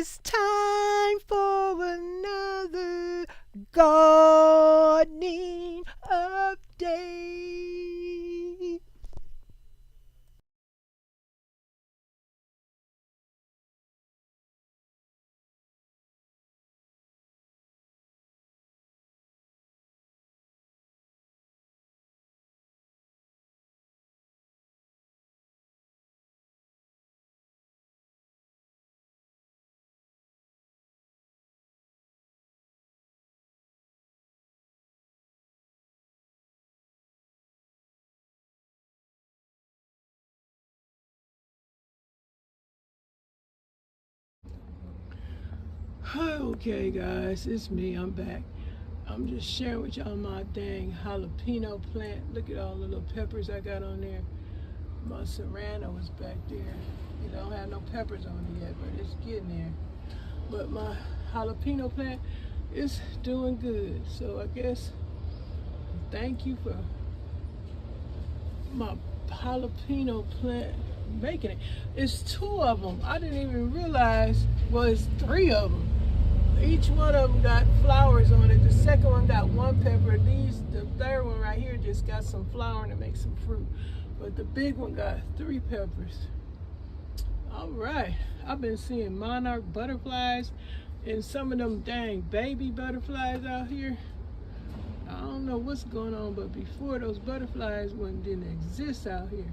It's time for another gardening update. Okay guys, it's me, I'm back. I'm just sharing with y'all my dang jalapeno plant. Look at all the little peppers I got on there. My serrano is back there. It don't have no peppers on it yet, but it's getting there. But my jalapeno plant is doing good. So I guess thank you for my jalapeno plant making it. It's 2 of them. I didn't even realize, well, it's 3 of them. Each one of them got flowers on it. The second one got 1 pepper. The third one right here just got some flower and it makes some fruit. But the big one got 3 peppers. All right. I've been seeing monarch butterflies and some of them dang baby butterflies out here. I don't know what's going on, but before those butterflies didn't exist out here.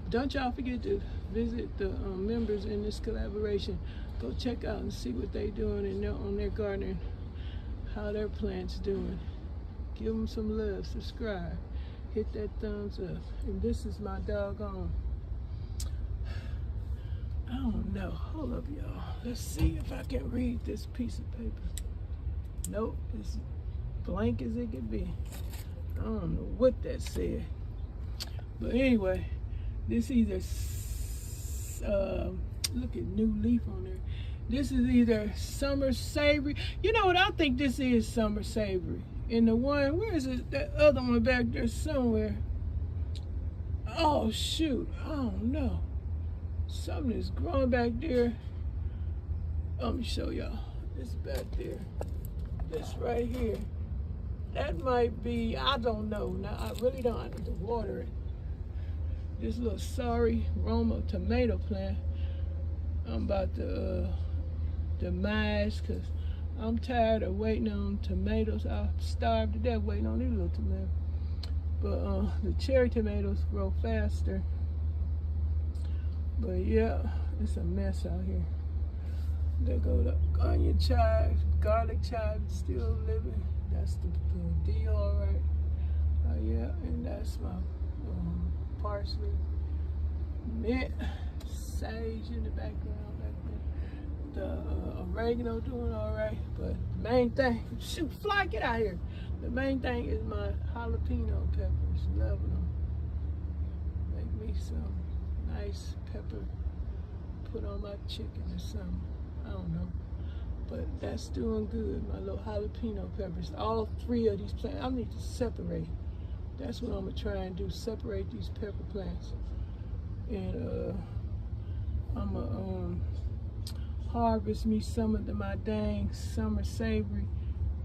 Don't y'all forget to visit the members in this collaboration. Go check out and see what they doing on their garden, how their plants doing. Give them some love, subscribe, hit that thumbs up. And this is my doggone, I don't know, hold up y'all. Let's see if I can read this piece of paper. Nope, it's blank as it could be. I don't know what that said. But anyway, this either, look at new leaf on there. This is either summer savory. You know what, I think this is summer savory. And the one, where is it? That other one back there somewhere. Oh shoot, I don't know. Something is growing back there. Let me show y'all. This back there. This right here. That might be, I don't know. Now I really don't, I need to water it. This little sorry Roma tomato plant, I'm about to demise because I'm tired of waiting on tomatoes. I starved to death waiting on these little tomatoes. But the cherry tomatoes grow faster. But yeah, it's a mess out here. There go the onion chives, garlic chives still living. That's the deal, all right. Yeah, and that's my parsley, mint, sage in the background back there. The oregano doing all right, but the main thing, shoot, fly, get out here. The main thing is my jalapeno peppers, loving them. Make me some nice pepper, put on my chicken or something, I don't know. But that's doing good, my little jalapeno peppers. All 3 of these plants, I need to separate. That's what I'm gonna try and do, separate these pepper plants. And I'm gonna harvest me some of my dang summer savory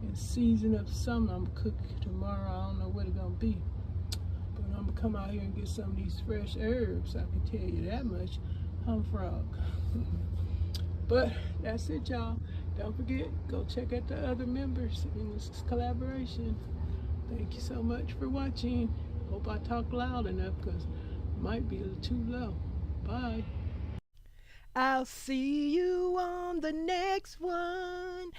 and season up some. I'm gonna cook tomorrow. I don't know what it's gonna be. But I'm gonna come out here and get some of these fresh herbs. I can tell you that much. I'm frog. But that's it, y'all. Don't forget, go check out the other members in this collaboration. Thank you so much for watching. Hope I talk loud enough because it might be a little too low. Bye. I'll see you on the next one.